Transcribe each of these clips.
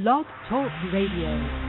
Blog Talk Radio.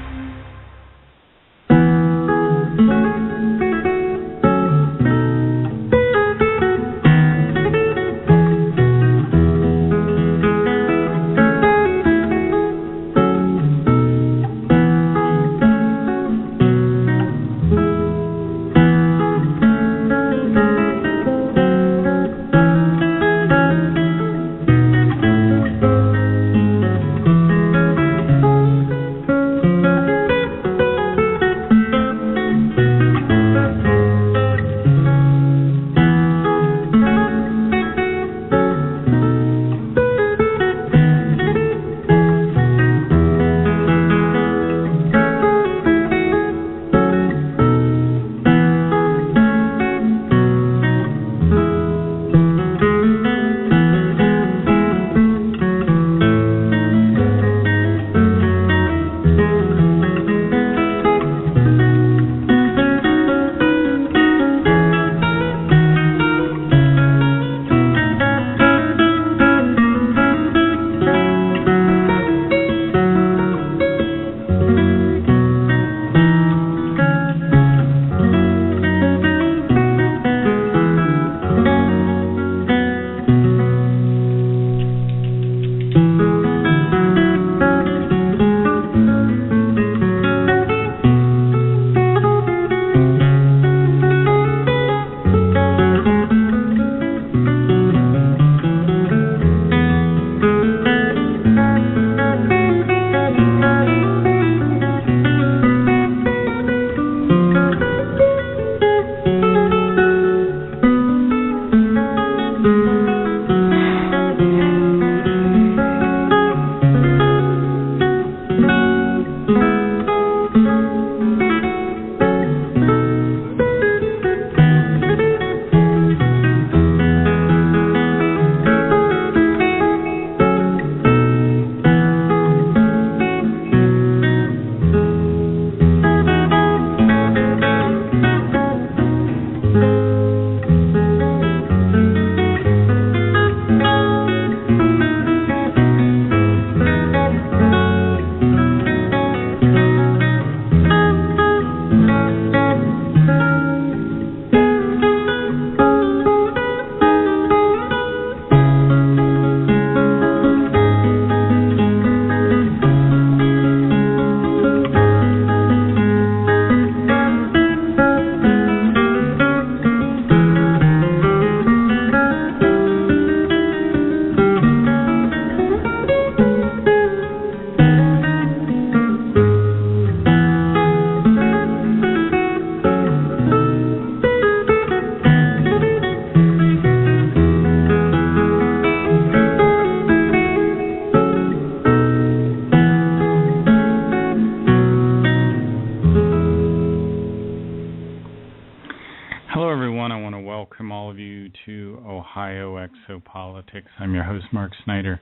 Exopolitics. I'm your host, Mark Snyder.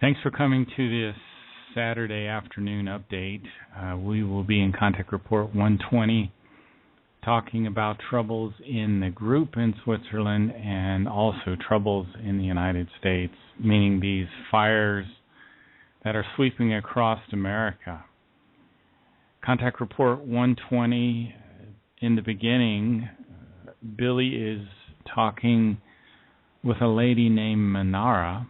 Thanks for coming to this Saturday afternoon update. We will be in Contact Report 120 talking about troubles in the group in Switzerland and also troubles in the United States, meaning these fires that are sweeping across America. Contact Report 120, in the beginning, Billy is talking with a lady named Menara,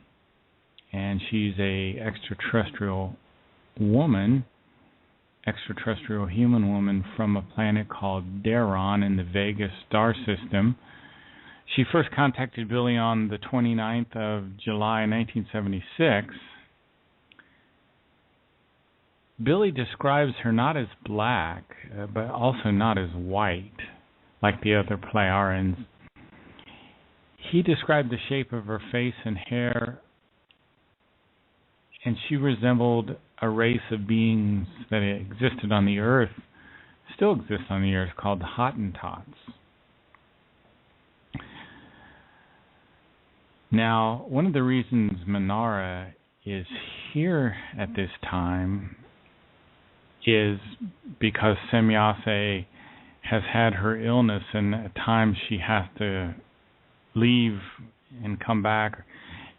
and she's a extraterrestrial woman, extraterrestrial human woman from a planet called Daron in the Vega star system. She first contacted Billy on the 29th of July 1976. Billy describes her not as black, but also not as white, like the other Pleiadians. He described the shape of her face and hair, and she resembled a race of beings that existed on the Earth, still exists on the Earth, called the Hottentots. Now, one of the reasons Menara is here at this time is because Semjase has had her illness, and at times she has to leave and come back.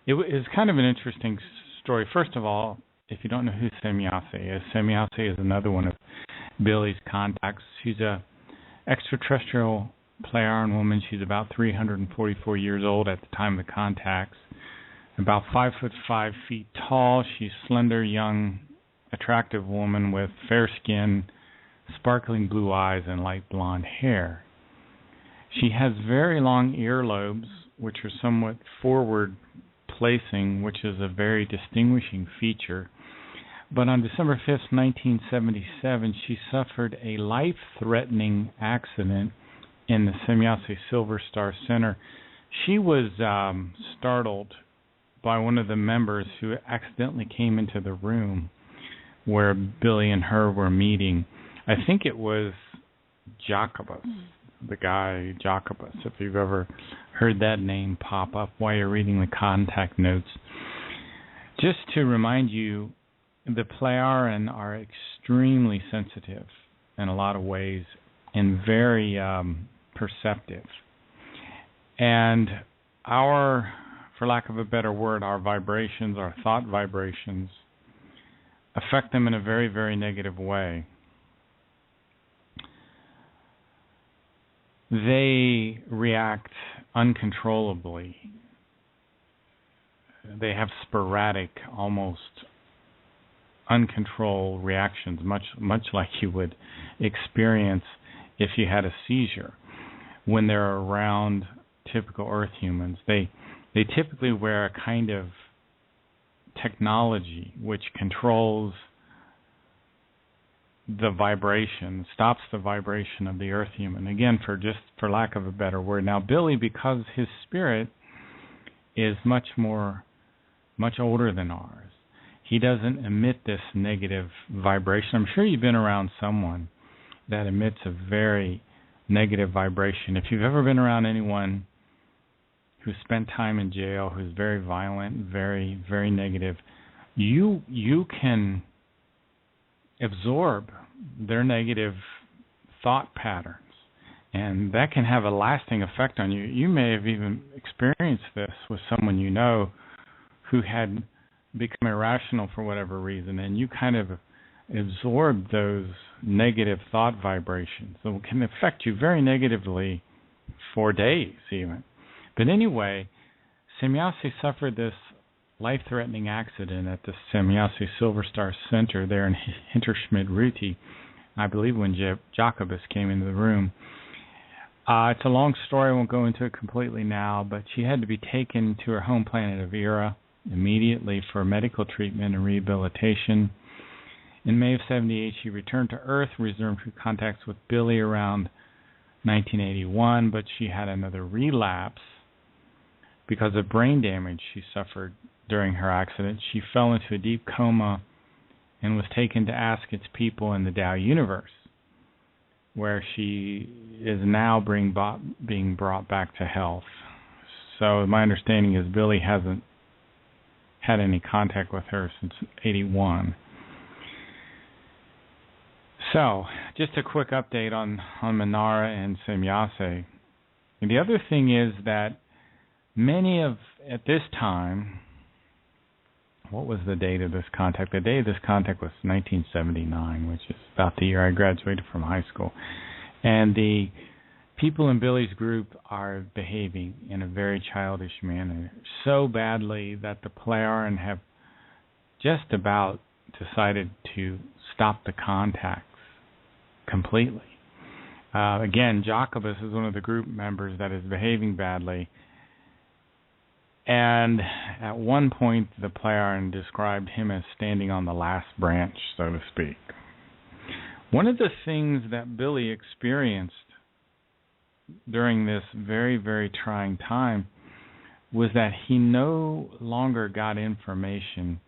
It is kind of an interesting story. First of all, if you don't know who Semjase is another one of Billy's contacts. She's a extraterrestrial Pleiadian woman. She's about 344 years old at the time of the contacts. About 5'5" tall. She's slender, young, attractive woman with fair skin, sparkling blue eyes, and light blonde hair. She has very long earlobes, which are somewhat forward placing, which is a very distinguishing feature. But on December 5th, 1977, she suffered a life-threatening accident in the Semjase Silver Star Center. She was startled by one of the members who accidentally came into the room where Billy and her were meeting. I think it was Jacobus, the guy Jacobus, if you've ever heard that name pop up while you're reading the contact notes. Just to remind you, the Pleiadian are extremely sensitive in a lot of ways and very perceptive. And for lack of a better word, our vibrations, our thought vibrations, affect them in a very, very negative way. They react uncontrollably. They have sporadic, almost uncontrolled reactions, much like you would experience if you had a seizure. When they're around typical Earth humans, they typically wear a kind of technology which controls the vibration, stops the vibration of the Earth human. Again, for lack of a better word. Now, Billy, because his spirit is much older than ours, he doesn't emit this negative vibration. I'm sure you've been around someone that emits a very negative vibration. If you've ever been around anyone who spent time in jail, who's very violent, very, very negative, you can absorb their negative thought patterns, and that can have a lasting effect on you. You may have even experienced this with someone you know who had become irrational for whatever reason, and you kind of absorb those negative thought vibrations. So it can affect you very negatively for days even. But anyway, Semjase suffered this life-threatening accident at the Semjase Silver Star Center there in Hinterschmidt-Ruti, I believe when Jacobus came into the room. It's a long story. I won't go into it completely now, but she had to be taken to her home planet of Era immediately for medical treatment and rehabilitation. In May of 1978, she returned to Earth, resumed contacts with Billy around 1981, but she had another relapse because of brain damage she suffered during her accident. She fell into a deep coma and was taken to ask its people in the DAL Universe, where she is now being brought back to health. So my understanding is Billy hasn't had any contact with her since 1981. So, just a quick update on Menara and Semjase. And the other thing is that at this time, what was the date of this contact? The date of this contact was 1979, which is about the year I graduated from high school. And the people in Billy's group are behaving in a very childish manner, so badly that the Pleiadian have just about decided to stop the contacts completely. Again, Jacobus is one of the group members that is behaving badly. And at one point, the Pleiadian described him as standing on the last branch, so to speak. One of the things that Billy experienced during this very, very trying time was that he no longer got information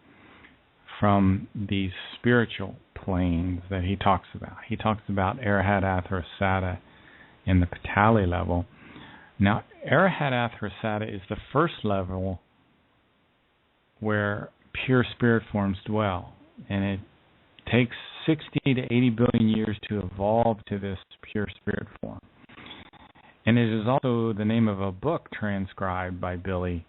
from these spiritual planes that he talks about. He talks about Arahat Athrasata in the Ptaah level. Now, Arahat Athrasata is the first level where pure spirit forms dwell, and it takes 60 to 80 billion years to evolve to this pure spirit form. And it is also the name of a book transcribed by Billy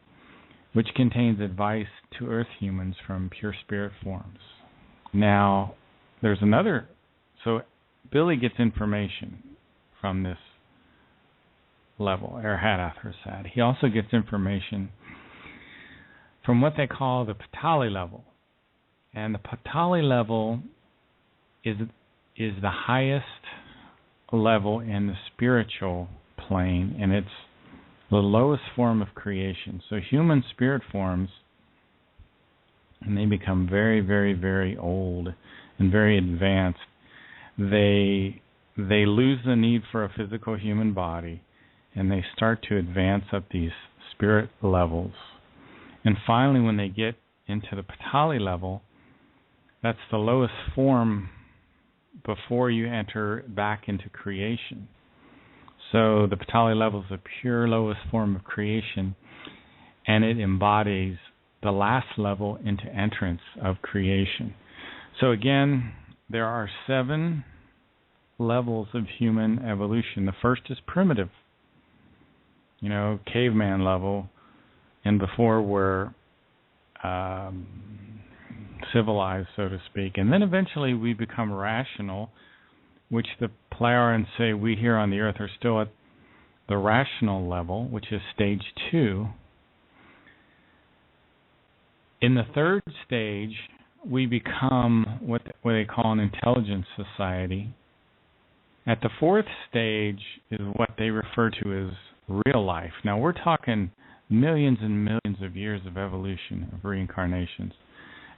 which contains advice to Earth humans from pure spirit forms. Now, there's another. So Billy gets information from this level, Arahat Athrasad. He also gets information from what they call the Ptaah level. And the Ptaah level is the highest level in the spiritual plane, and it's the lowest form of creation. So human spirit forms, and they become very, very, very old and very advanced, they lose the need for a physical human body, and they start to advance up these spirit levels. And finally, when they get into the Ptaah level, that's the lowest form before you enter back into creation. So the Ptaah level is the pure lowest form of creation, and it embodies the last level into entrance of creation. So again, there are 7 levels of human evolution. The first is primitive, caveman level, and before we're civilized, so to speak. And then eventually we become rational, which the Pleiadians say we here on the Earth are still at the rational level, which is stage 2. In the third stage, we become what they call an intelligence society. At the fourth stage is what they refer to as real life. Now, we're talking millions and millions of years of evolution, of reincarnations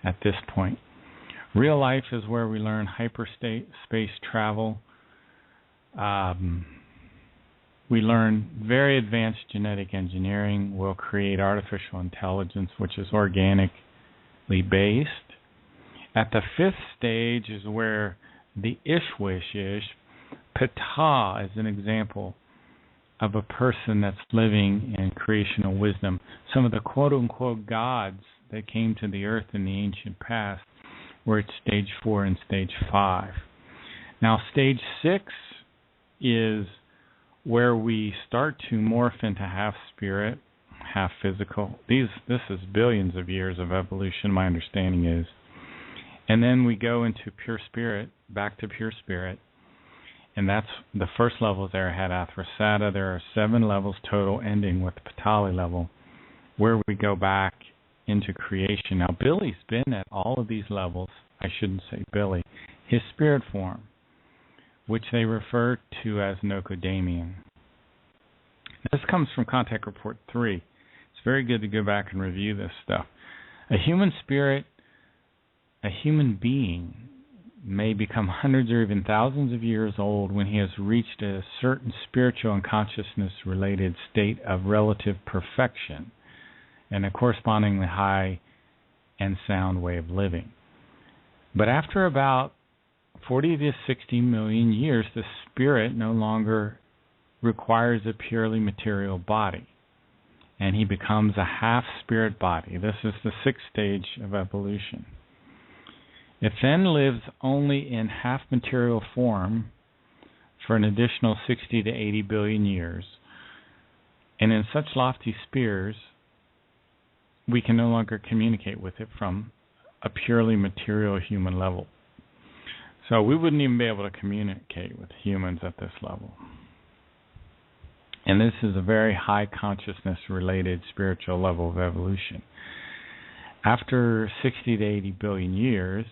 at this point. Real life is where we learn hyperspace travel. We learn very advanced genetic engineering. We'll create artificial intelligence, which is organically based. At the 5th stage is where the Ishwish is. Ptaah is an example of a person that's living in creational wisdom. Some of the quote-unquote gods that came to the earth in the ancient past were at stage 4 and stage 5. Now, stage 6 is where we start to morph into half spirit, half physical. This is billions of years of evolution, my understanding is. And then we go into pure spirit, back to pure spirit. And that's the first level is Arahat Athrasada. There are 7 levels total, ending with the Ptaah level, where we go back into creation. Now, Billy's been at all of these levels. I shouldn't say Billy. His spirit form, which they refer to as Nocodamian. This comes from Contact Report 3. It's very good to go back and review this stuff. A human spirit, a human being, may become hundreds or even thousands of years old when he has reached a certain spiritual and consciousness-related state of relative perfection and a correspondingly high and sound way of living. But after about 40 to 60 million years, the spirit no longer requires a purely material body, and he becomes a half-spirit body. This is the 6th stage of evolution. It then lives only in half-material form for an additional 60 to 80 billion years, and in such lofty spheres, we can no longer communicate with it from a purely material human level. So we wouldn't even be able to communicate with humans at this level. And this is a very high consciousness-related spiritual level of evolution. After 60 to 80 billion years,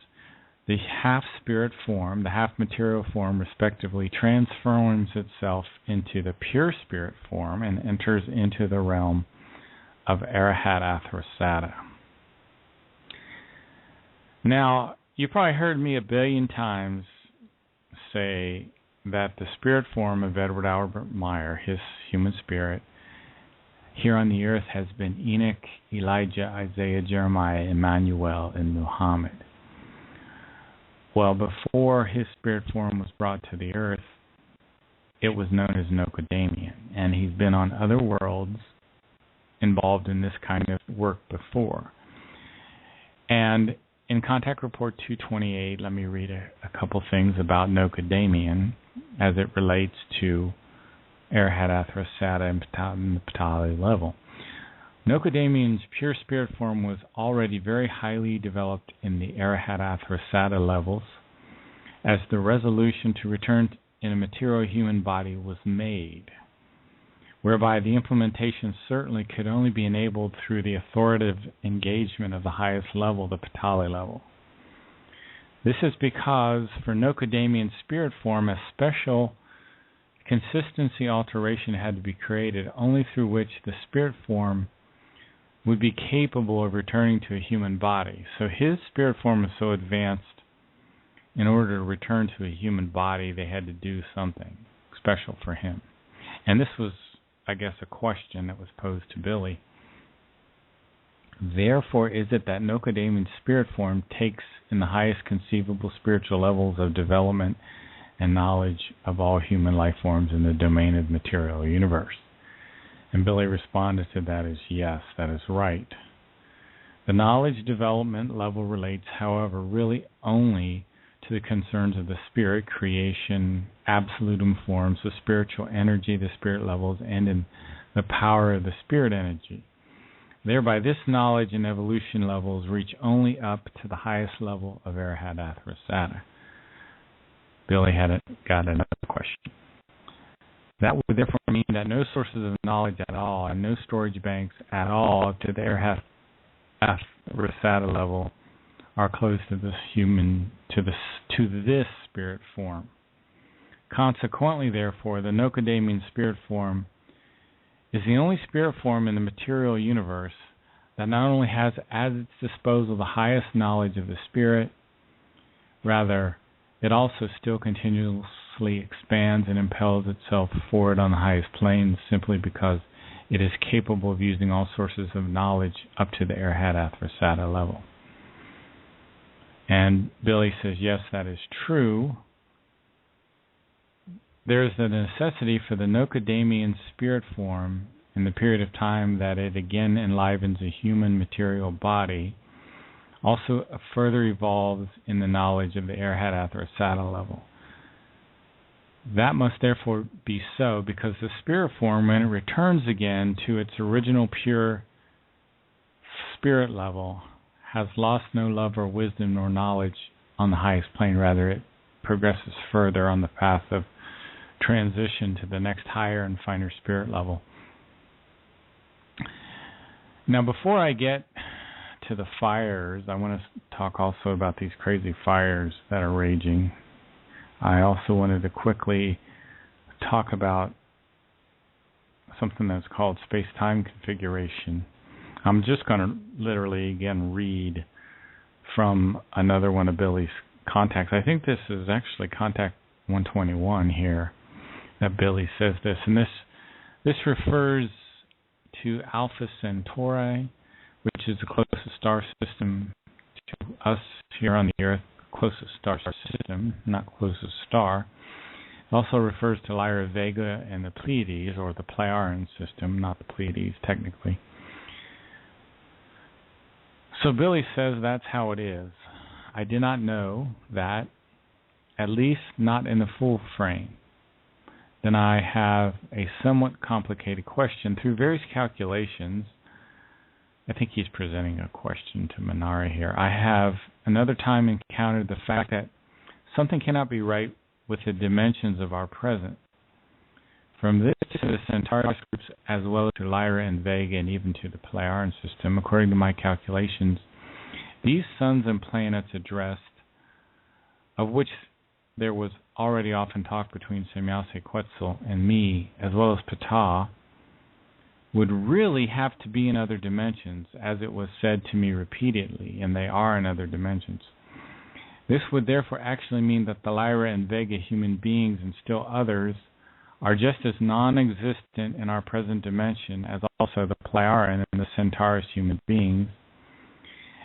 the half-spirit form, the half-material form, respectively, transforms itself into the pure spirit form and enters into the realm of Arahat Athrasada. Now, you probably heard me a billion times say that the spirit form of Edward Albert Meyer, his human spirit, here on the earth has been Enoch, Elijah, Isaiah, Jeremiah, Emmanuel, and Muhammad. Well, before his spirit form was brought to the earth, it was known as Nocodamian, and he's been on other worlds involved in this kind of work before. And in Contact Report 228, let me read a couple things about Nocodamian as it relates to Arahat Athrasada and the Ptaah level. Nokadamian's pure spirit form was already very highly developed in the Arahat Athrasata levels, as the resolution to return in a material human body was made, whereby the implementation certainly could only be enabled through the authoritative engagement of the highest level, the Ptaah level. This is because for Nokadamian spirit form, a special consistency alteration had to be created, only through which the spirit form would be capable of returning to a human body. So his spirit form is so advanced, in order to return to a human body, they had to do something special for him. And this was, I guess, a question that was posed to Billy. Therefore is it that Nokadamian spirit form takes in the highest conceivable spiritual levels of development and knowledge of all human life forms in the domain of the material universe? And Billy responded to that as yes, that is right. The knowledge development level relates, however, really only to the concerns of the spirit, creation, absolutum forms, the spiritual energy, the spirit levels, and in the power of the spirit energy. Thereby, this knowledge and evolution levels reach only up to the highest level of Arahat Athrasata. Billy got another question. That would therefore mean that no sources of knowledge at all and no storage banks at all up to the Arahat Athrasata level are close to this this spirit form. Consequently, therefore, the Nokadamian spirit form is the only spirit form in the material universe that not only has at its disposal the highest knowledge of the spirit, rather, it also still continuously expands and impels itself forward on the highest planes simply because it is capable of using all sources of knowledge up to the Arahat Athrasata level. And Billy says, yes, that is true. There is the necessity for the Nokadamian spirit form in the period of time that it again enlivens a human material body, also further evolves in the knowledge of the Arahat Athrasata level. That must therefore be so because the spirit form, when it returns again to its original pure spirit level, has lost no love or wisdom nor knowledge on the highest plane. Rather, it progresses further on the path of transition to the next higher and finer spirit level. Now, before I get to the fires, I want to talk also about these crazy fires that are raging. I also wanted to quickly talk about something that's called space-time configuration. I'm just going to literally, again, read from another one of Billy's contacts. I think this is actually contact 121 here that Billy says this. And this refers to Alpha Centauri, which is the closest star system to us here on the Earth, closest star system, not closest star. It also refers to Lyra Vega and the Pleiades, or the Pleiaren system, not the Pleiades technically. So Billy says that's how it is. I did not know that, at least not in the full frame. Then I have a somewhat complicated question. Through various calculations, I think he's presenting a question to Menara here. I have another time encountered the fact that something cannot be right with the dimensions of our present. From this to the Centaurus groups, as well as to Lyra and Vega, and even to the Pleiaren system, according to my calculations, these suns and planets addressed, of which there was already often talk between Semjase, Quetzal, and me, as well as Ptaah, would really have to be in other dimensions, as it was said to me repeatedly, and they are in other dimensions. This would therefore actually mean that the Lyra and Vega human beings and still others are just as non-existent in our present dimension as also the Pleiaren and the Centaurus human beings.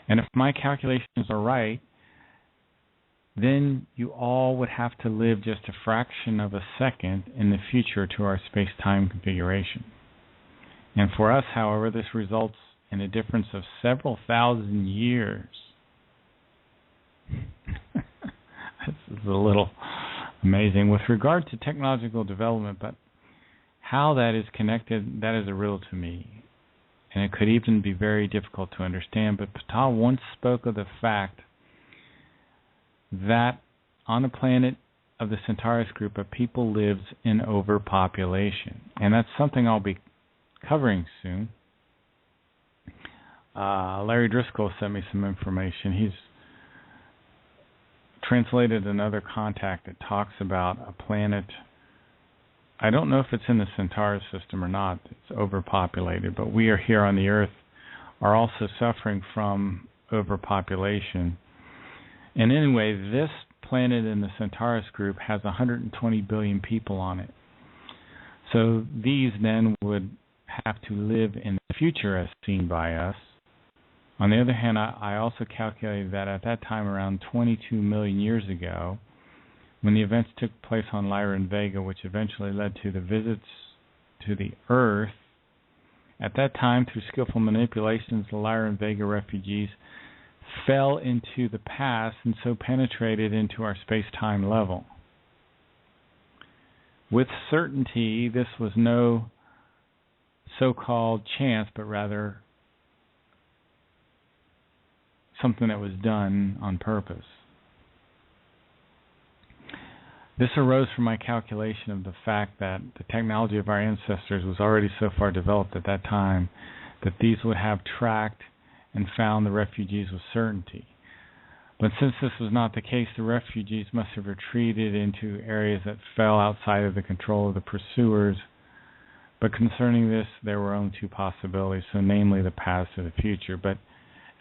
And if my calculations are right, then you all would have to live just a fraction of a second in the future to our space-time configuration. And for us, however, this results in a difference of several thousand years. This is a little amazing with regard to technological development, but how that is connected, that is a riddle to me. and it could even be very difficult to understand. But Ptaah once spoke of the fact that on the planet of the Centaurus group of people lives in overpopulation. And that's something I'll be covering soon. Larry Driscoll sent me some information. He's translated another contact that talks about a planet. I don't know if it's in the Centaurus system or not. It's overpopulated, but we are here on the Earth are also suffering from overpopulation. And anyway, this planet in the Centaurus group has 120 billion people on it. So these then would have to live in the future as seen by us. On the other hand, I also calculated that at that time, around 22 million years ago, when the events took place on Lyra and Vega, which eventually led to the visits to the Earth, at that time, through skillful manipulations, the Lyra and Vega refugees fell into the past and so penetrated into our space-time level. With certainty, this was no so-called chance, but rather something that was done on purpose. This arose from my calculation of the fact that the technology of our ancestors was already so far developed at that time that these would have tracked and found the refugees with certainty. But since this was not the case, the refugees must have retreated into areas that fell outside of the control of the pursuers. But concerning this, there were only two possibilities, so namely the past or the future. But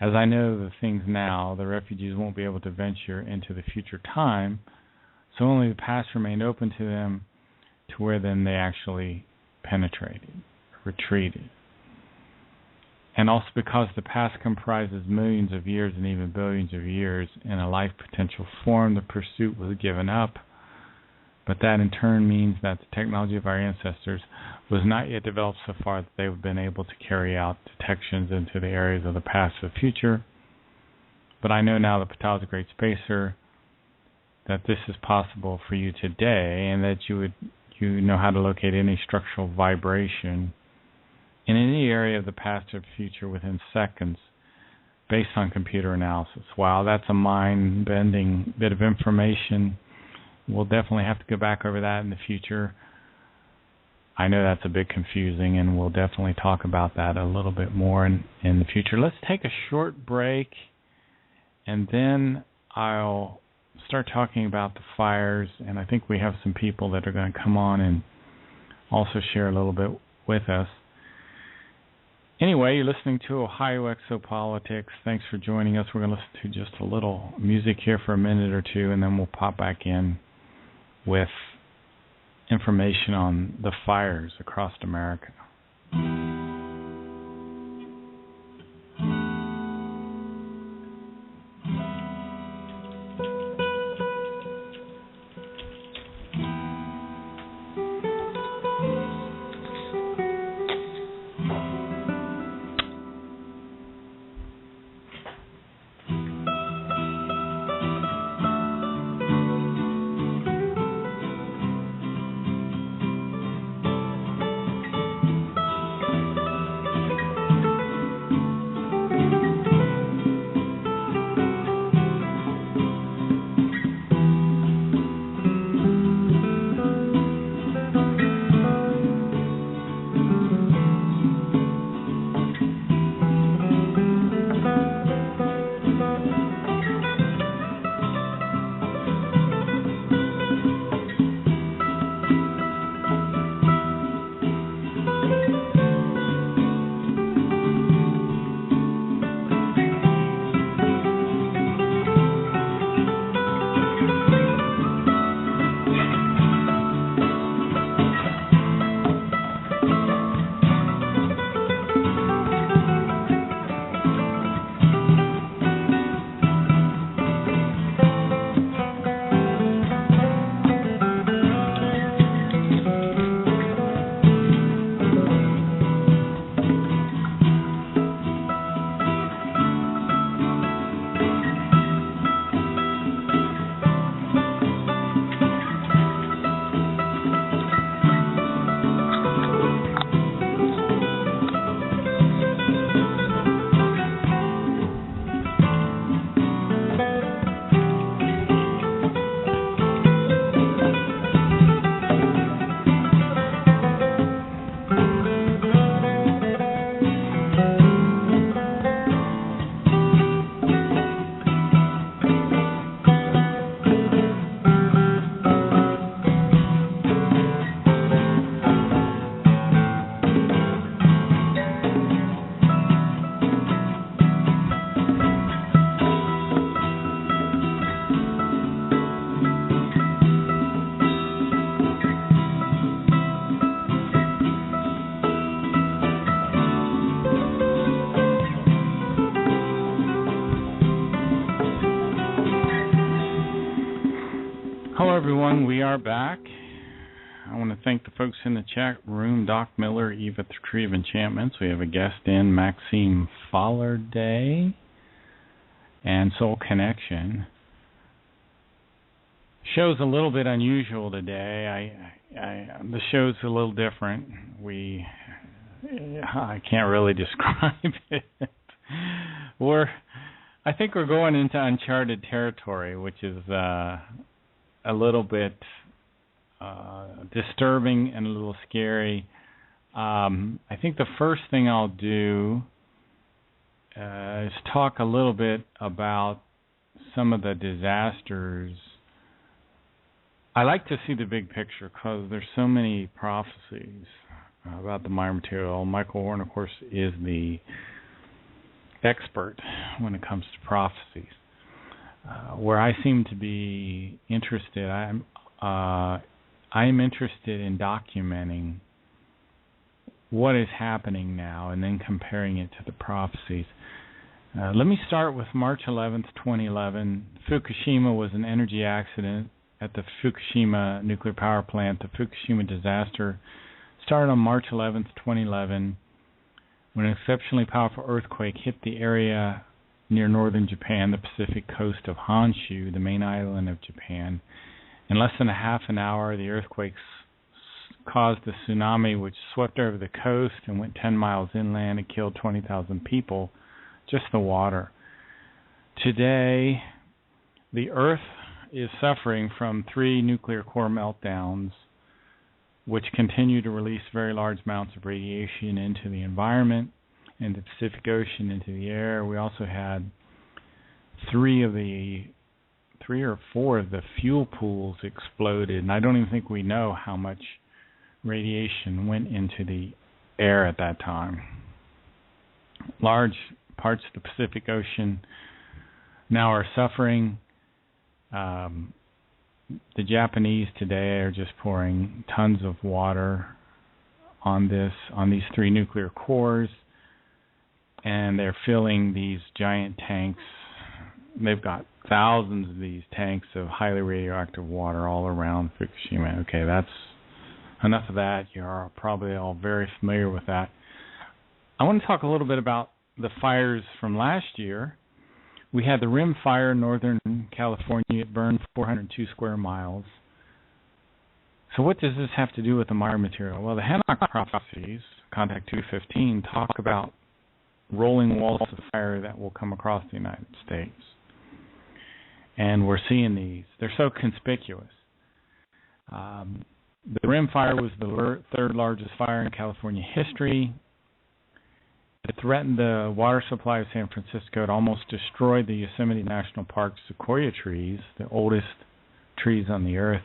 as I know the things now, the refugees won't be able to venture into the future time, so only the past remained open to them, to where then they actually penetrated, retreated. And also because the past comprises millions of years and even billions of years in a life potential form, the pursuit was given up. But that in turn means that the technology of our ancestors was not yet developed so far that they would have been able to carry out detections into the areas of the past or future. But I know now that Ptaah is a great spacer, that this is possible for you today, and that you know how to locate any structural vibration in any area of the past or future within seconds based on computer analysis. Wow, that's a mind-bending bit of information. We'll definitely have to go back over that in the future. I know that's a bit confusing, and we'll definitely talk about that a little bit more in the future. Let's take a short break, and then I'll start talking about the fires, and I think we have some people that are going to come on and also share a little bit with us. Anyway, you're listening to Ohio Exopolitics. Thanks for joining us. We're going to listen to just a little music here for a minute or two, and then we'll pop back in with information on the fires across America. Hello, everyone. We are back. I want to thank the folks in the chat room, Doc Miller, Eva, the Tree of Enchantments. We have a guest in, Maxime Fallarday, and Soul Connection. Show's a little bit unusual today. The show's a little different. I can't really describe it. I think we're going into uncharted territory, which is a little bit disturbing and a little scary. I think the first thing I'll do is talk a little bit about some of the disasters. I like to see the big picture because there's so many prophecies about the Maya material. Michael Warren, of course, is the expert when it comes to prophecies. Where I seem to be interested, I'm interested in documenting what is happening now and then comparing it to the prophecies. Let me start with March 11th, 2011. Fukushima was an energy accident at the Fukushima nuclear power plant. The Fukushima disaster started on March 11th, 2011, when an exceptionally powerful earthquake hit the area near northern Japan, the Pacific coast of Honshu, the main island of Japan. In less than a half an hour, the earthquake caused a tsunami which swept over the coast and went 10 miles inland and killed 20,000 people, just the water. Today, the Earth is suffering from 3 nuclear core meltdowns, which continue to release very large amounts of radiation into the environment, into the Pacific Ocean, into the air. We also had 3 or 4 of the fuel pools exploded, and I don't even think we know how much radiation went into the air at that time. Large parts of the Pacific Ocean now are suffering. The Japanese today are just pouring tons of water on these 3 nuclear cores, and they're filling these giant tanks. They've got thousands of these tanks of highly radioactive water all around Fukushima. Okay, that's enough of that. You're probably all very familiar with that. I want to talk a little bit about the fires from last year. We had the Rim Fire in Northern California. It burned 402 square miles. So what does this have to do with the Maya material? Well, the Hanok prophecies, Contact 215, talk about rolling walls of fire that will come across the United States. And we're seeing these. They're so conspicuous. The Rim Fire was the 3rd largest fire in California history. It threatened the water supply of San Francisco. It almost destroyed the Yosemite National Park's sequoia trees, the oldest trees on the earth.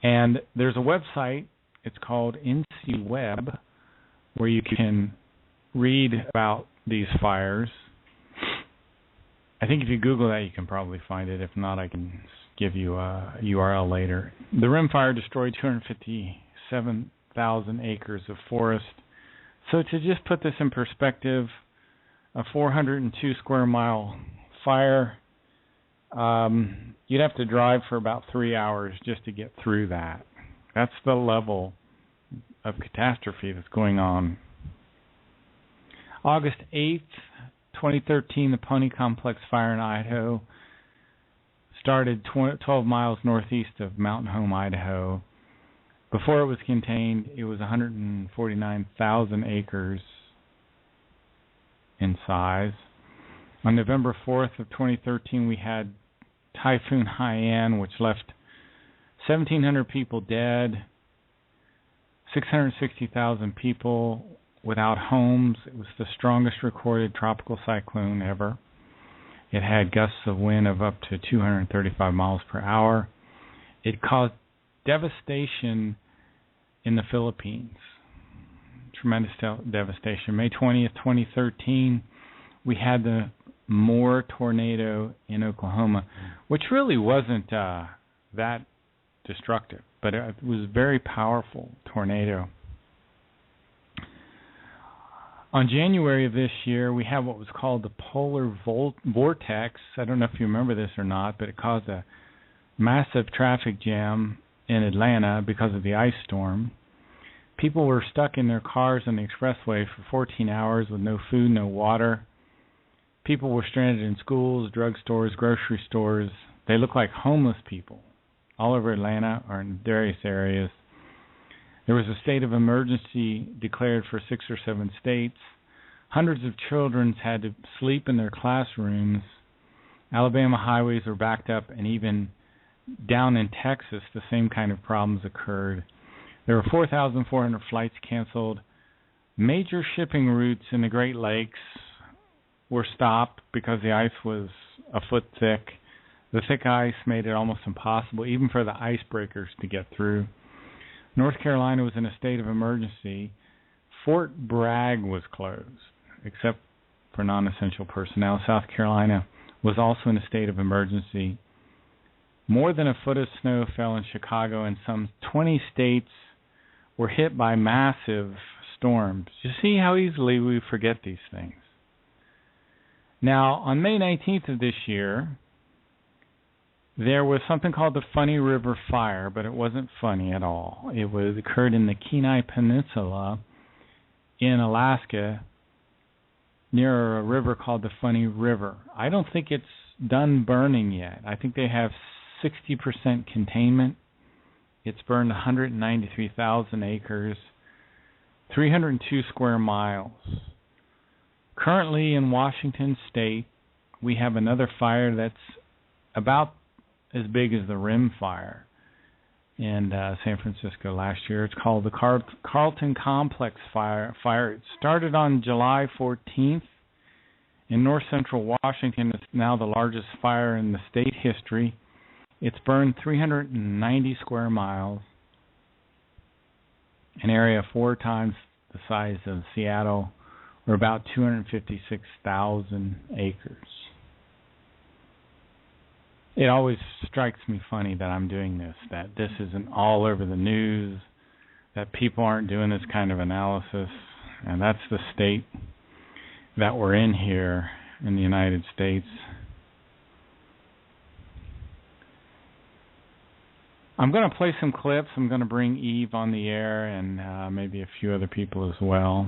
And there's a website, it's called NC Web, where you can read about these fires. I think if you Google that, you can probably find it. If not, I can give you a URL later. The Rim Fire destroyed 257,000 acres of forest. So to just put this in perspective, a 402 square mile fire, you'd have to drive for about 3 hours just to get through that. That's the level of catastrophe that's going on. August 8th, 2013, the Pony Complex fire in Idaho started 12 miles northeast of Mountain Home, Idaho. Before it was contained, it was 149,000 acres in size. On November 4th of 2013, we had Typhoon Haiyan, which left 1,700 people dead, 660,000 people without homes. It was the strongest recorded tropical cyclone ever. It had gusts of wind of up to 235 miles per hour. It caused devastation in the Philippines. Tremendous devastation. May 20th, 2013, we had the Moore tornado in Oklahoma, which really wasn't that destructive, but it was a very powerful tornado. On January of this year, we have what was called the polar vortex. I don't know if you remember this or not, but it caused a Massive traffic jam in Atlanta because of the ice storm. People were stuck in their cars on the expressway for 14 hours with no food, no water. People were stranded in schools, drugstores, grocery stores. They look like homeless people all over Atlanta or in various areas. There was a state of emergency declared for 6 or 7 states. Hundreds of children had to sleep in their classrooms. Alabama highways were backed up, and even down in Texas, the same kind of problems occurred. There were 4,400 flights canceled. Major shipping routes in the Great Lakes were stopped because the ice was a foot thick. The thick ice made it almost impossible, even for the icebreakers to get through. North Carolina was in a state of emergency. Fort Bragg was closed, except for non-essential personnel. South Carolina was also in a state of emergency. More than a foot of snow fell in Chicago, and some 20 states were hit by massive storms. You see how easily we forget these things. Now, on May 19th of this year, there was something called the Funny River Fire, but it wasn't funny at all. It occurred in the Kenai Peninsula in Alaska near a river called the Funny River. I don't think it's done burning yet. I think they have 60% containment. It's burned 193,000 acres, 302 square miles. Currently in Washington State, we have another fire that's about as big as the Rim Fire in San Francisco last year. It's called the Carlton Complex Fire. It started on July 14th in north central Washington. It's now the largest fire in the state history. It's burned 390 square miles, an area 4 times the size of Seattle, or about 256,000 acres. It always strikes me funny that I'm doing this, that this isn't all over the news, that people aren't doing this kind of analysis, and that's the state that we're in here in the United States. I'm going to play some clips. I'm going to bring Eve on the air and maybe a few other people as well.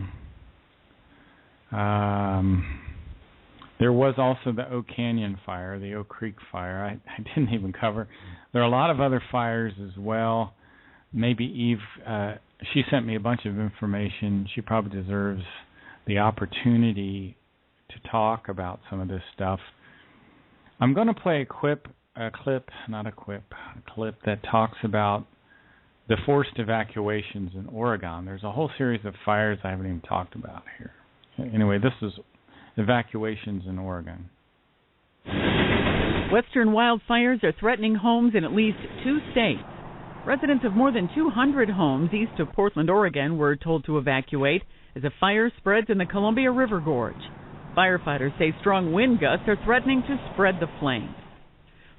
There was also the Oak Canyon fire, the Oak Creek fire. I didn't even cover. There are a lot of other fires as well. Maybe Eve, she sent me a bunch of information. She probably deserves the opportunity to talk about some of this stuff. I'm going to play a clip that talks about the forced evacuations in Oregon. There's a whole series of fires I haven't even talked about here. Anyway, this is evacuations in Oregon. Western wildfires are threatening homes in at least 2 states. Residents of more than 200 homes east of Portland, Oregon, were told to evacuate as a fire spreads in the Columbia River Gorge. Firefighters say strong wind gusts are threatening to spread the flames.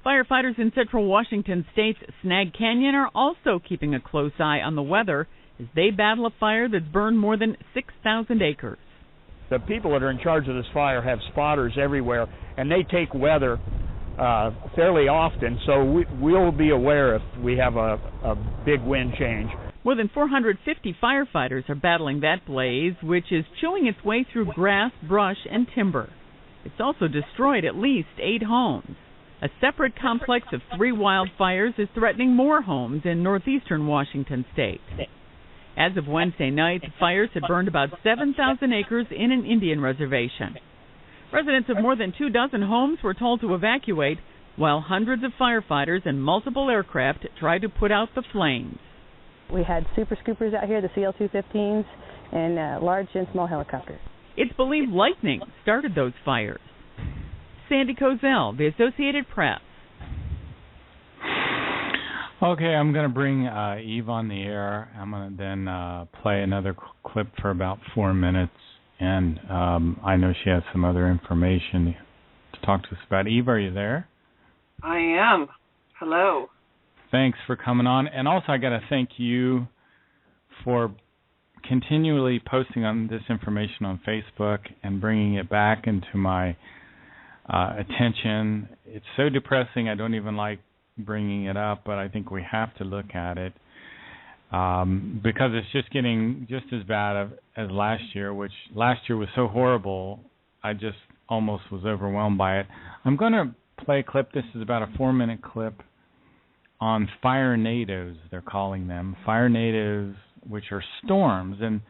Firefighters in central Washington state's Snag Canyon are also keeping a close eye on the weather as they battle a fire that's burned more than 6,000 acres. The people that are in charge of this fire have spotters everywhere, and they take weather fairly often, so we'll be aware if we have a big wind change. More than 450 firefighters are battling that blaze, which is chewing its way through grass, brush, and timber. It's also destroyed at least 8 homes. A separate complex of 3 wildfires is threatening more homes in northeastern Washington state. As of Wednesday night, the fires had burned about 7,000 acres in an Indian reservation. Residents of more than 24 homes were told to evacuate, while hundreds of firefighters and multiple aircraft tried to put out the flames. We had super scoopers out here, the CL-215s, and large and small helicopters. It's believed lightning started those fires. Sandy Kozel, The Associated Press. Okay, I'm going to bring Eve on the air. I'm going to then play another clip for about 4 minutes, and I know she has some other information to talk to us about. Eve, are you there? I am. Hello. Thanks for coming on. And also, I got to thank you for continually posting on this information on Facebook and bringing it back into my attention. It's so depressing. I don't even like bringing it up, but I think we have to look at it because it's just getting just as bad as last year, which last year was so horrible, I just almost was overwhelmed by it. I'm going to play a clip. This is about a 4-minute clip on firenadoes, they're calling them. Firenadoes, which are storms. And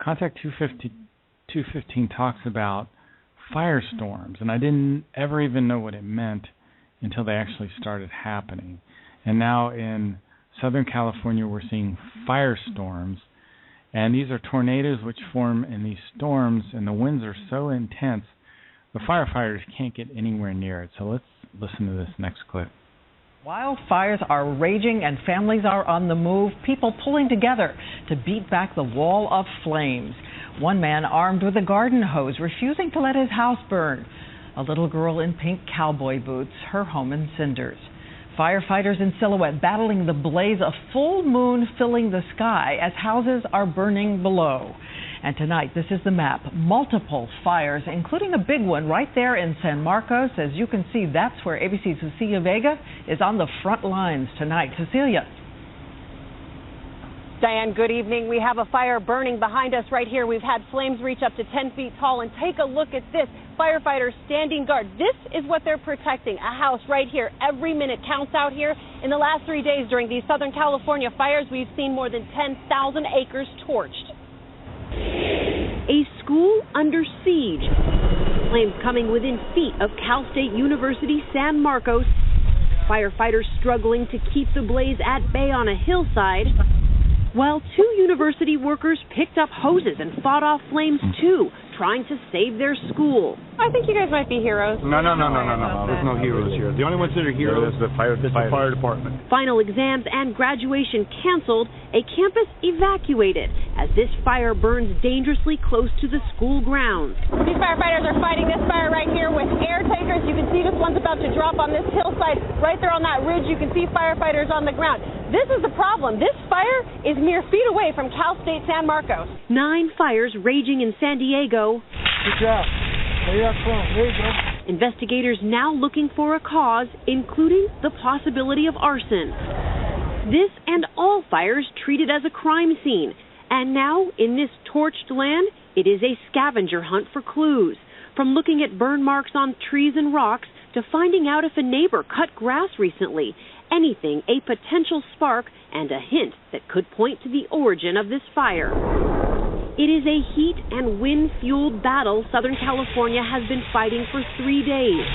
Contact 215 talks about firestorms, and I didn't ever even know what it meant until they actually started happening. And now in Southern California, we're seeing firestorms, and these are tornadoes which form in these storms, and the winds are so intense, the firefighters can't get anywhere near it. So let's listen to this next clip. Wildfires are raging and families are on the move, people pulling together to beat back the wall of flames. One man armed with a garden hose refusing to let his house burn. A little girl in pink cowboy boots, her home in cinders. Firefighters in silhouette battling the blaze, a full moon filling the sky as houses are burning below. And tonight, this is the map. Multiple fires, including a big one right there in San Marcos. As you can see, that's where ABC's Cecilia Vega is on the front lines tonight. Cecilia. Diane, good evening. We have a fire burning behind us right here. We've had flames reach up to 10 feet tall. And take a look at this. Firefighters standing guard. This is what they're protecting, a house right here. Every minute counts out here. In the last 3 days during these Southern California fires, we've seen more than 10,000 acres torched. A school under siege. Flames coming within feet of Cal State University San Marcos. Firefighters struggling to keep the blaze at bay on a hillside, while 2 university workers picked up hoses and fought off flames too, trying to save their school. I think you guys might be heroes. No. There's no heroes here. The only ones that are heroes is the fire department. Final exams and graduation canceled, a campus evacuated as this fire burns dangerously close to the school grounds. These firefighters are fighting this fire right here with air tankers. You can see this one's about to drop on this hillside. Right there on that ridge, you can see firefighters on the ground. This is the problem. This fire is mere feet away from Cal State San Marcos. 9 fires raging in San Diego. Good job. There you go. Investigators now looking for a cause, including the possibility of arson. This and all fires treated as a crime scene. And now, in this torched land, it is a scavenger hunt for clues. From looking at burn marks on trees and rocks to finding out if a neighbor cut grass recently. Anything a potential spark and a hint that could point to the origin of this fire. It is a heat and wind-fueled battle Southern California has been fighting for 3 days.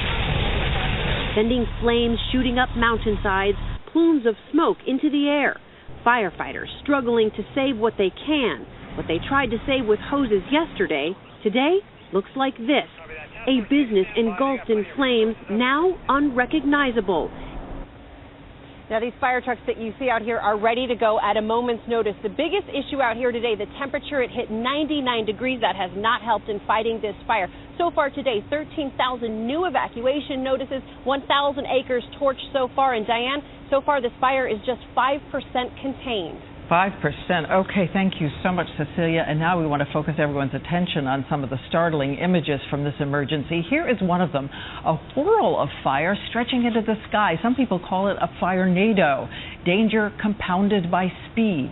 Sending flames shooting up mountainsides, plumes of smoke into the air. Firefighters struggling to save what they can. What they tried to save with hoses yesterday, today looks like this. A business engulfed in flames, now unrecognizable. Now, these fire trucks that you see out here are ready to go at a moment's notice. The biggest issue out here today, the temperature, it hit 99 degrees. That has not helped in fighting this fire. So far today, 13,000 new evacuation notices, 1,000 acres torched so far. And Diane, so far this fire is just 5% contained. 5%. Okay, thank you so much, Cecilia. And now we want to focus everyone's attention on some of the startling images from this emergency. Here is one of them, a whirl of fire stretching into the sky. Some people call it a firenado, danger compounded by speed.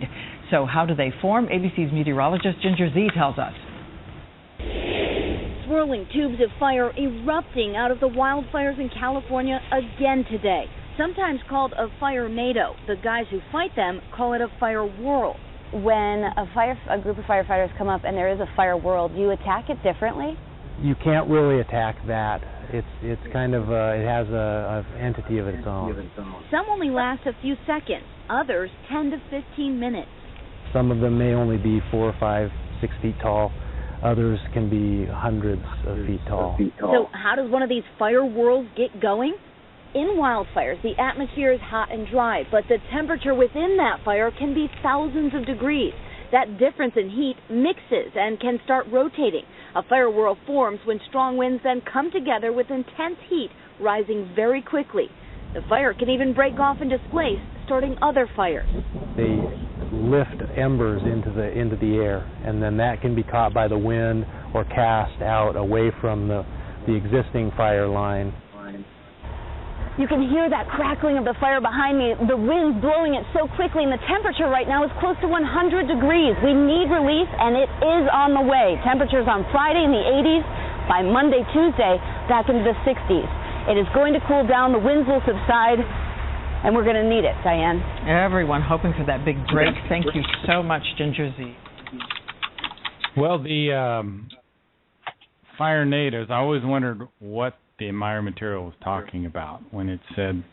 So how do they form? ABC's meteorologist Ginger Z tells us. Swirling tubes of fire erupting out of the wildfires in California again today. Sometimes called a firenado. The guys who fight them call it a fire whirl. When a group of firefighters come up and there is a fire whirl, do you attack it differently? You can't really attack that. It's kind of it has a entity of its own. Some only last a few seconds. Others 10 to 15 minutes. Some of them may only be 4, 5, 6 feet tall. Others can be hundreds of feet tall. So how does one of these fire whirls get going? In wildfires, the atmosphere is hot and dry, but the temperature within that fire can be thousands of degrees. That difference in heat mixes and can start rotating. A fire whirl forms when strong winds then come together with intense heat rising very quickly. The fire can even break off and displace, starting other fires. They lift embers into the air, and then that can be caught by the wind or cast out away from the existing fire line. You can hear that crackling of the fire behind me. The wind's blowing it so quickly, and the temperature right now is close to 100 degrees. We need relief, and it is on the way. Temperatures on Friday in the 80s. By Monday, Tuesday, back into the 60s. It is going to cool down. The winds will subside, and we're going to need it, Diane. Everyone hoping for that big break. Thank you so much, Ginger Z. Well, the fire natives, I always wondered what the Meyer material was talking about when it said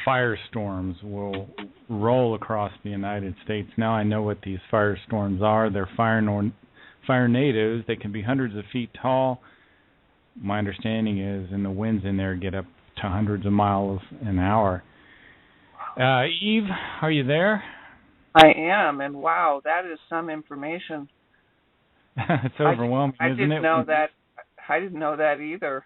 firestorms will roll across the United States. Now I know what these firestorms are. They're fire natives. They can be hundreds of feet tall. My understanding is, and the winds in there get up to hundreds of miles an hour. Eve, are you there? I am, and wow, that is some information. It's overwhelming, isn't it? I didn't know that either.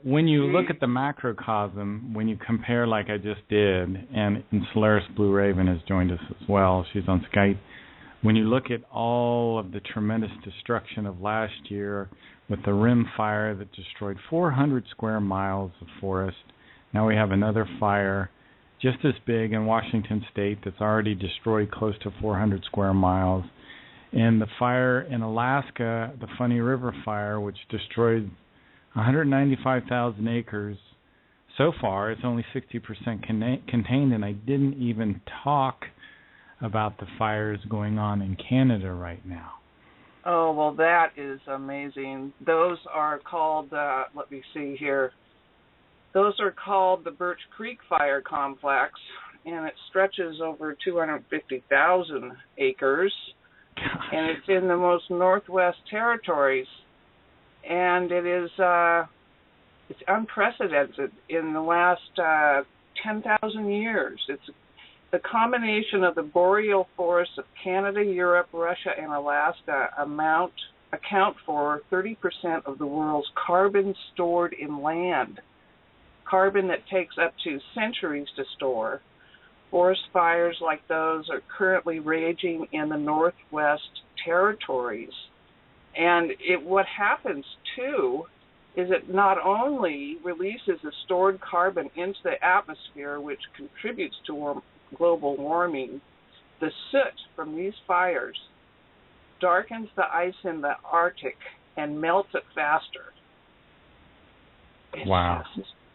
When you look at the macrocosm, when you compare like I just did, and Solaris Blue Raven has joined us as well, she's on Skype. When you look at all of the tremendous destruction of last year with the Rim fire that destroyed 400 square miles of forest, now we have another fire just as big in Washington State that's already destroyed close to 400 square miles. And the fire in Alaska, the Funny River fire, which destroyed 195,000 acres. So far, it's only 60% contained, and I didn't even talk about the fires going on in Canada right now. Oh, well, that is amazing. Those are called, let me see here, those are called the Birch Creek Fire Complex, and it stretches over 250,000 acres, and it's in the most northwest territories. And it is it's unprecedented in the last 10,000 years. It's the combination of the boreal forests of Canada, Europe, Russia, and Alaska account for 30% of the world's carbon stored in land, carbon that takes up to centuries to store. Forest fires like those are currently raging in the Northwest Territories. And what happens, too, is it not only releases the stored carbon into the atmosphere, which contributes to global warming, the soot from these fires darkens the ice in the Arctic and melts it faster. Wow.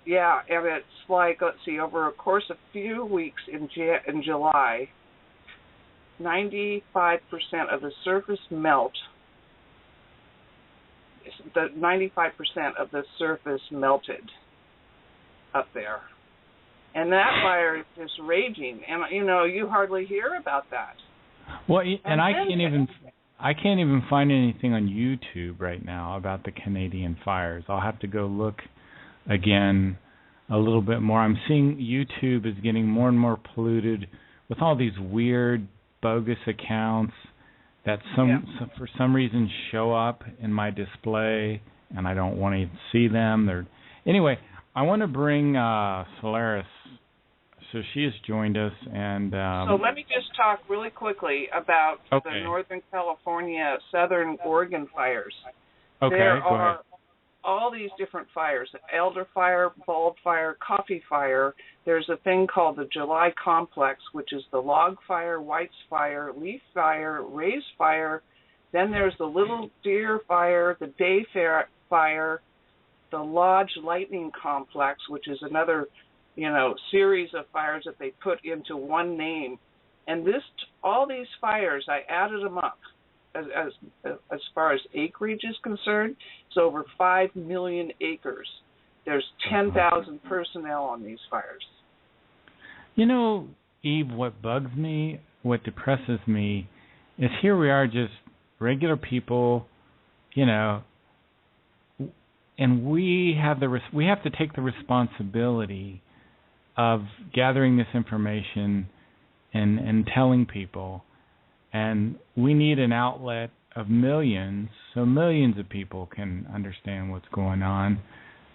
Yeah, and it's like, let's see, over a course of a few weeks in July, 95% of the surface melted up there. And that fire is just raging. And, you hardly hear about that. Well, and I can't even find anything on YouTube right now about the Canadian fires. I'll have to go look again a little bit more. I'm seeing YouTube is getting more and more polluted with all these weird, bogus accounts that for some reason show up in my display, and I don't want to see them. Anyway, I want to bring Solaris. So she has joined us, and so let me just talk really quickly about the Northern California, Southern Oregon fires. Okay, there go are ahead. all these different fires: elder fire, bald fire, coffee fire. There's a thing called the July Complex, which is the log fire, whites fire, leaf fire, raise fire. Then there's the Little Deer fire, the Day fire, the Lodge Lightning Complex, which is another series of fires that they put into one name. And all these fires, I added them up. As far as acreage is concerned, it's over 5 million acres. There's 10,000 personnel on these fires. Eve, what bugs me, what depresses me, is here we are just regular people, and we have to take the responsibility of gathering this information and telling people. And we need an outlet of millions, so millions of people can understand what's going on.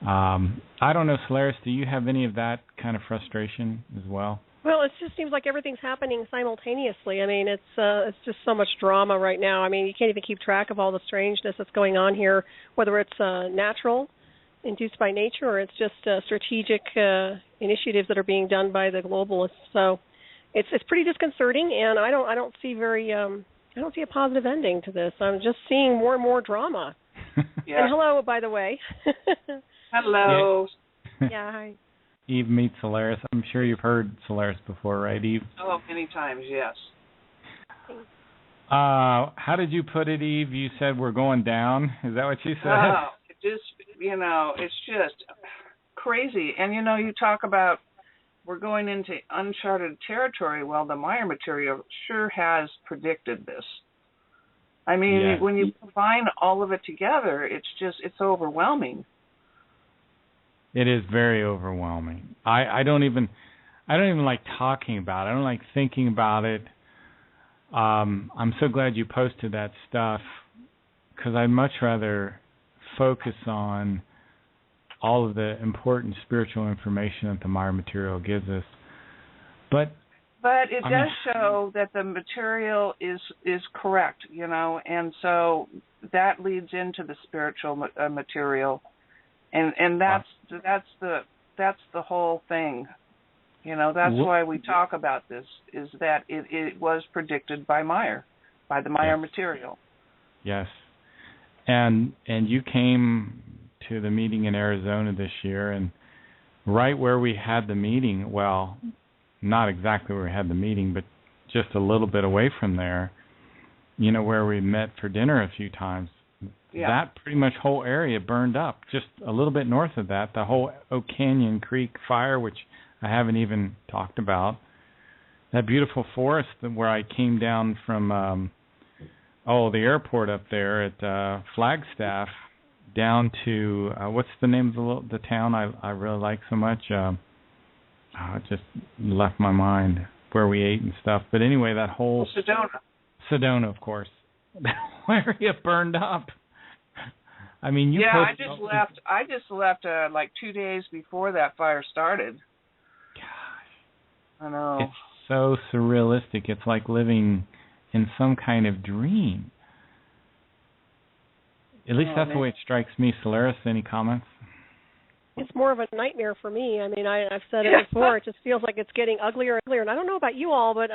I don't know, Solaris, do you have any of that kind of frustration as well? Well, it just seems like everything's happening simultaneously. I mean, it's just so much drama right now. I mean, you can't even keep track of all the strangeness that's going on here, whether it's natural, induced by nature, or it's just strategic initiatives that are being done by the globalists. So it's pretty disconcerting, and I don't see a positive ending to this. I'm just seeing more and more drama. Yeah. And hello, by the way. Hello. Yeah, hi. Eve meets Solaris. I'm sure you've heard Solaris before, right, Eve? Oh, many times, yes. How did you put it, Eve? You said we're going down. Is that what you said? Oh, it's just crazy. And, you talk about we're going into uncharted territory. Well, the Maya material sure has predicted this. I mean, when you combine all of it together, it's overwhelming. It is very overwhelming. I don't even like talking about it. I don't like thinking about it. I'm so glad you posted that stuff, because I'd much rather focus on all of the important spiritual information that the Maya material gives us. But it does show that the material is correct, and so that leads into the spiritual material, and that's the whole thing. That's why we talk about this, is that it was predicted by the Maya material. Yes. And you came to the meeting in Arizona this year, and right where we had the meeting, well, not exactly where we had the meeting, but just a little bit away from there, where we met for dinner a few times, that pretty much whole area burned up. Just a little bit north of that, the whole Oak Canyon Creek fire, which I haven't even talked about. That beautiful forest where I came down from, the airport up there at Flagstaff, down to, what's the name of the town I really like so much? It just left my mind, where we ate and stuff. But anyway, that whole... Sedona, of course. That whole area burned up. I mean, I just left like 2 days before that fire started. I know. It's so surrealistic. It's like living in some kind of dream. At least that's the way it strikes me. Solaris, any comments? It's more of a nightmare for me. I mean, I've said it before. It just feels like it's getting uglier and uglier. And I don't know about you all, but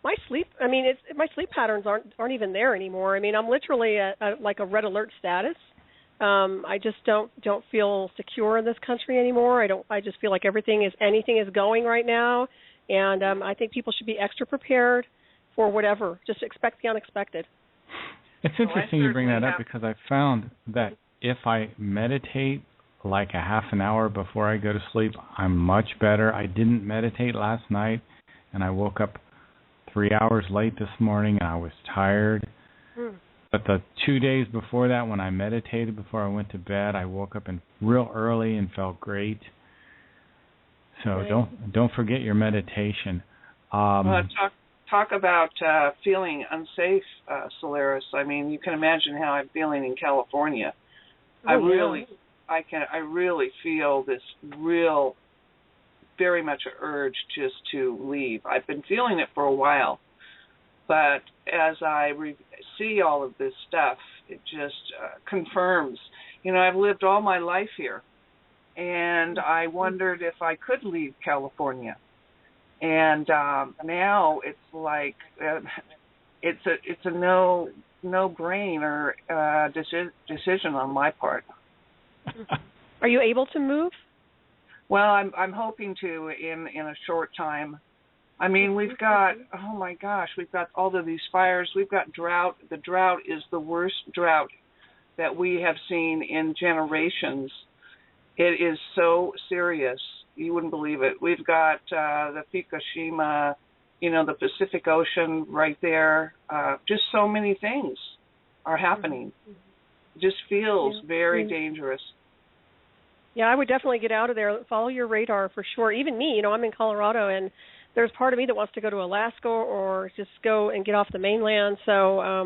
my sleep patterns aren't even there anymore. I mean, I'm literally at like a red alert status. I just don't feel secure in this country anymore. I just feel like anything is going right now, and I think people should be extra prepared for whatever. Just expect the unexpected. It's interesting you bring that up, because I found that if I meditate like a half an hour before I go to sleep, I'm much better. I didn't meditate last night, and I woke up 3 hours late this morning, and I was tired. But the 2 days before that, when I meditated before I went to bed, I woke up real early and felt great. So don't forget your meditation. Talk about feeling unsafe, Solaris. I mean, you can imagine how I'm feeling in California. I really feel this very much an urge just to leave. I've been feeling it for a while, but as I see all of this stuff, it just confirms. I've lived all my life here, and I wondered if I could leave California. And now it's like it's a no-brainer decision on my part. Are you able to move? Well, I'm hoping to in a short time. I mean, we've got we've got all of these fires. We've got drought. The drought is the worst drought that we have seen in generations. It is so serious. You wouldn't believe it. We've got the Fukushima, the Pacific Ocean right there. Just so many things are happening. It just feels very dangerous. Yeah, I would definitely get out of there. Follow your radar for sure. Even me, I'm in Colorado, and there's part of me that wants to go to Alaska or just go and get off the mainland. So, I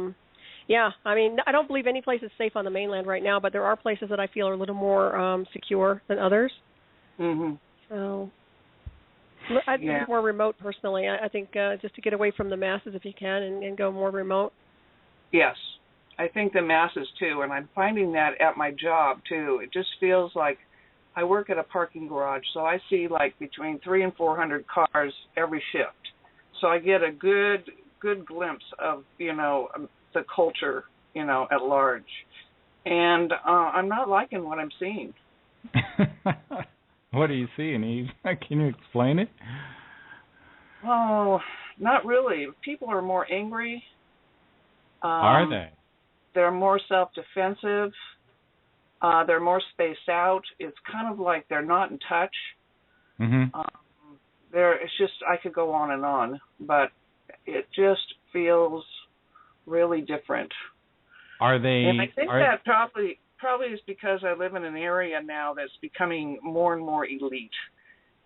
mean, I don't believe any place is safe on the mainland right now, but there are places that I feel are a little more secure than others. Mm-hmm. So I'd be more remote personally. I think just to get away from the masses if you can and go more remote. Yes, I think the masses too, and I'm finding that at my job too. It just feels like I work at a parking garage, so I see like between 300 and 400 cars every shift. So I get a good glimpse of, the culture, at large. And I'm not liking what I'm seeing. What are you seeing, Eve? Can you explain it? Oh, not really. People are more angry. Are they? They're more self-defensive. They're more spaced out. It's kind of like they're not in touch. Mm-hmm. It's just, I could go on, but it just feels really different. Are they? And I think that probably is because I live in an area now that's becoming more and more elite.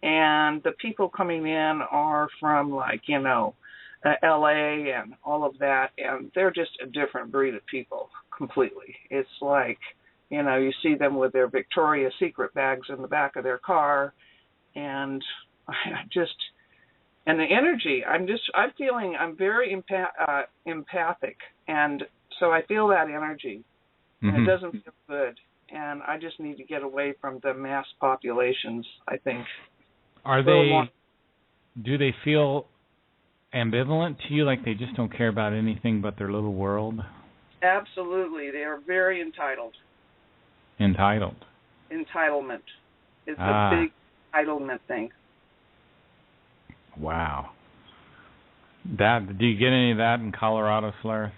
And the people coming in are from, like, L.A. and all of that, and they're just a different breed of people completely. It's like, you see them with their Victoria's Secret bags in the back of their car, and and the energy, I'm feeling, I'm very empathic, and so I feel that energy, and it doesn't feel good, and I just need to get away from the mass populations, I think. Do they feel ambivalent to you, like they just don't care about anything but their little world? Absolutely. They are very entitled. Entitled? Entitlement. It's a big entitlement thing. Wow. Do you get any of that in Colorado, Solaris?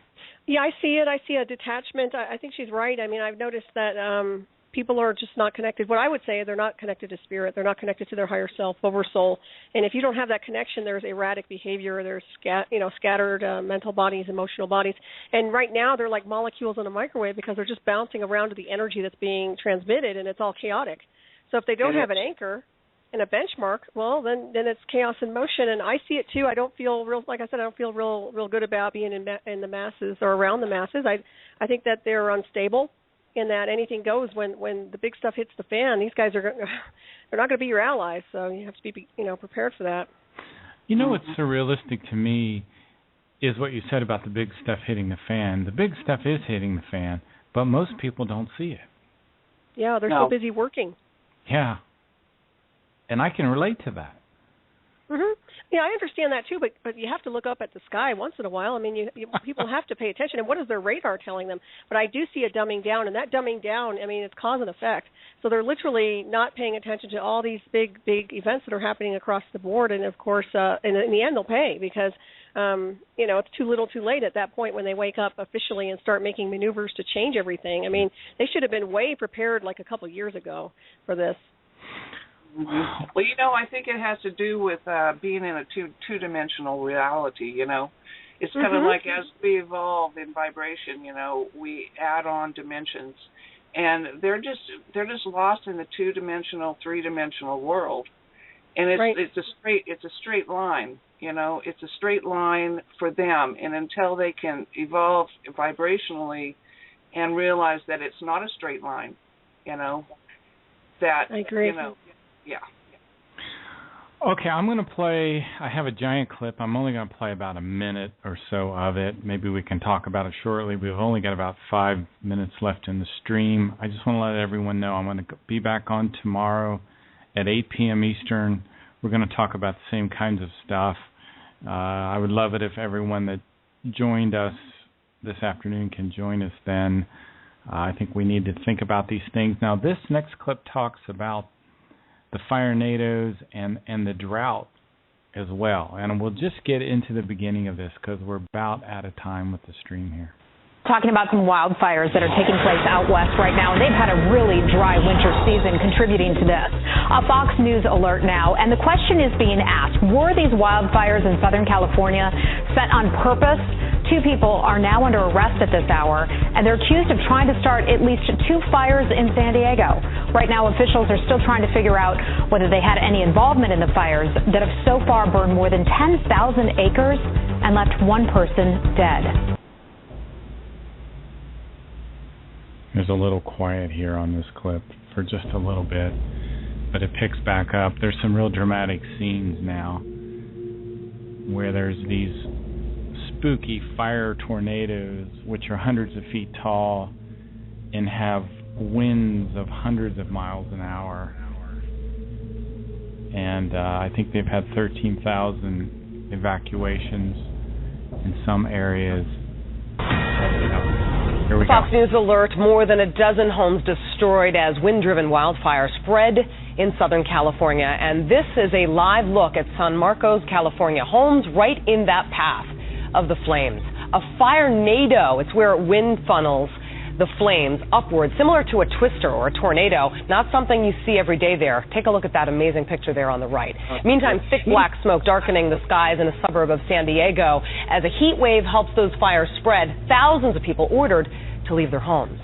Yeah, I see it. I see a detachment. I think she's right. I mean, I've noticed that people are just not connected. What I would say, they're not connected to spirit. They're not connected to their higher self, over soul. And if you don't have that connection, there's erratic behavior. There's scattered mental bodies, emotional bodies. And right now, they're like molecules in a microwave because they're just bouncing around to the energy that's being transmitted, and it's all chaotic. So if they don't have an anchor and a benchmark, well, then it's chaos in motion. And I see it too. I don't feel real, like I said, I don't feel real good about being in the masses or around the masses. I think that they're unstable. In that anything goes when the big stuff hits the fan. These guys they're not going to be your allies, so you have to be prepared for that. What's surrealistic to me is what you said about the big stuff hitting the fan. The big stuff is hitting the fan, but most people don't see it. Yeah, they're so busy working. Yeah, and I can relate to that. Mhm. Yeah, I understand that too, but you have to look up at the sky once in a while. I mean, people have to pay attention. And what is their radar telling them? But I do see a dumbing down, and that dumbing down, I mean, it's cause and effect. So they're literally not paying attention to all these big events that are happening across the board. And of course, in the end, they'll pay because it's too little, too late at that point when they wake up officially and start making maneuvers to change everything. I mean, they should have been way prepared like a couple of years ago for this. Mm-hmm. Well, I think it has to do with being in a two-dimensional reality, It's kind of like as we evolve in vibration, we add on dimensions. And they're just lost in the two-dimensional, three-dimensional world. And it's a straight line, It's a straight line for them. And until they can evolve vibrationally and realize that it's not a straight line, that, I agree. Yeah. Okay, I'm going to play. I have a giant clip. I'm only going to play about a minute or so of it. Maybe we can talk about it shortly. We've only got about 5 minutes left in the stream. I just want to let everyone know I'm going to be back on tomorrow at 8 p.m. Eastern. We're going to talk about the same kinds of stuff. I would love it if everyone that joined us this afternoon can join us then. I think we need to think about these things. Now, this next clip talks about the fire nados and the drought as well. And we'll just get into the beginning of this because we're about out of time with the stream here. Talking about some wildfires that are taking place out west right now, and they've had a really dry winter season contributing to this. A Fox News alert now, and the question is being asked, were these wildfires in Southern California set on purpose? 2 people are now under arrest at this hour, and they're accused of trying to start at least 2 fires in San Diego. Right now, officials are still trying to figure out whether they had any involvement in the fires that have so far burned more than 10,000 acres and left 1 person dead. There's a little quiet here on this clip for just a little bit, but it picks back up. There's some real dramatic scenes now where there's these spooky fire tornadoes, which are hundreds of feet tall and have winds of hundreds of miles an hour. and I think they've had 13,000 evacuations in some areas. Here we Fox go. News alert, more than a dozen homes destroyed as wind-driven wildfires spread in Southern California. And this is a live look at San Marcos, California. Homes right in that path of the flames. A firenado, it's where wind funnels the flames upward, similar to a twister or a tornado. Not something you see every day there. Take a look at that amazing picture there on the right. Meantime, thick black smoke darkening the skies in a suburb of San Diego. As a heat wave helps those fires spread, thousands of people ordered to leave their homes.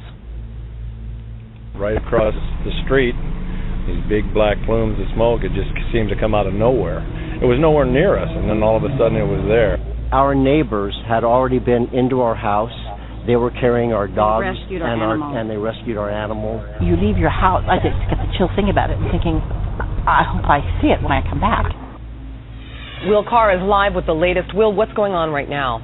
Right across the street, these big black plumes of smoke, it just seemed to come out of nowhere. It was nowhere near us, and then all of a sudden it was there. Our neighbors had already been into our house. They were carrying our dogs and they rescued our animals. You leave your house, I just get the chill thinking about it and thinking, I hope I see it when I come back. Will Carr is live with the latest. Will, what's going on right now?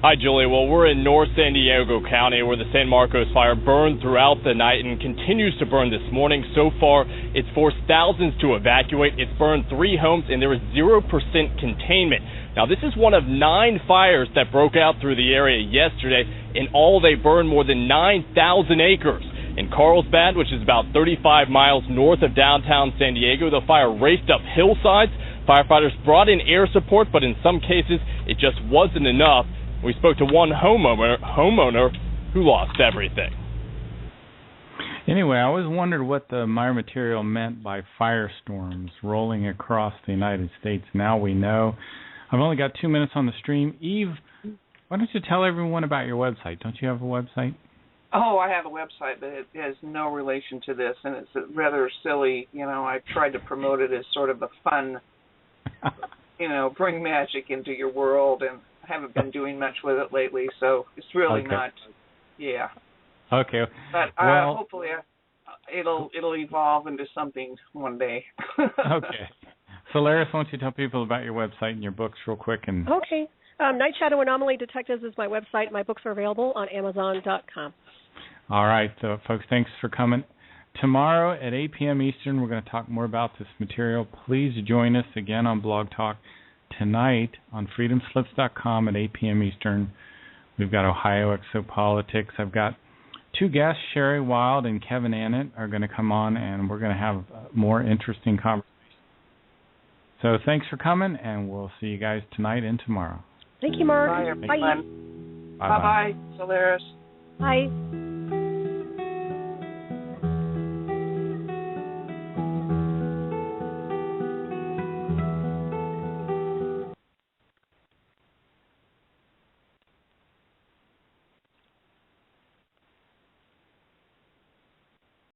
Hi, Julie. Well, we're in North San Diego County where the San Marcos fire burned throughout the night and continues to burn this morning. So far, it's forced thousands to evacuate. It's burned 3 homes and there is 0% containment. Now, this is one of 9 fires that broke out through the area yesterday. In all, they burned more than 9,000 acres. In Carlsbad, which is about 35 miles north of downtown San Diego, the fire raced up hillsides. Firefighters brought in air support, but in some cases, it just wasn't enough. We spoke to one homeowner who lost everything. Anyway, I always wondered what the Meyer material meant by firestorms rolling across the United States. Now we know. I've only got 2 minutes on the stream. Eve, why don't you tell everyone about your website? Don't you have a website? Oh, I have a website, but it has no relation to this, and it's rather silly. You know, I tried to promote it as sort of a fun, bring magic into your world, and I haven't been doing much with it lately, so it's really not, Okay. But hopefully it'll evolve into something one day. Okay. Solaris, why don't you tell people about your website and your books real quick? Okay. Night Shadow Anomaly Detectives is my website. My books are available on Amazon.com. All right, so folks, thanks for coming. Tomorrow at 8 p.m. Eastern, we're going to talk more about this material. Please join us again on Blog Talk tonight on freedomslips.com at 8 p.m. Eastern. We've got Ohio Exopolitics. I've got 2 guests, Sherry Wild and Kevin Annett, are going to come on, and we're going to have more interesting conversations. So thanks for coming, and we'll see you guys tonight and tomorrow. Thank you, Mark. Bye, everyone. Bye-bye, Solaris. Bye.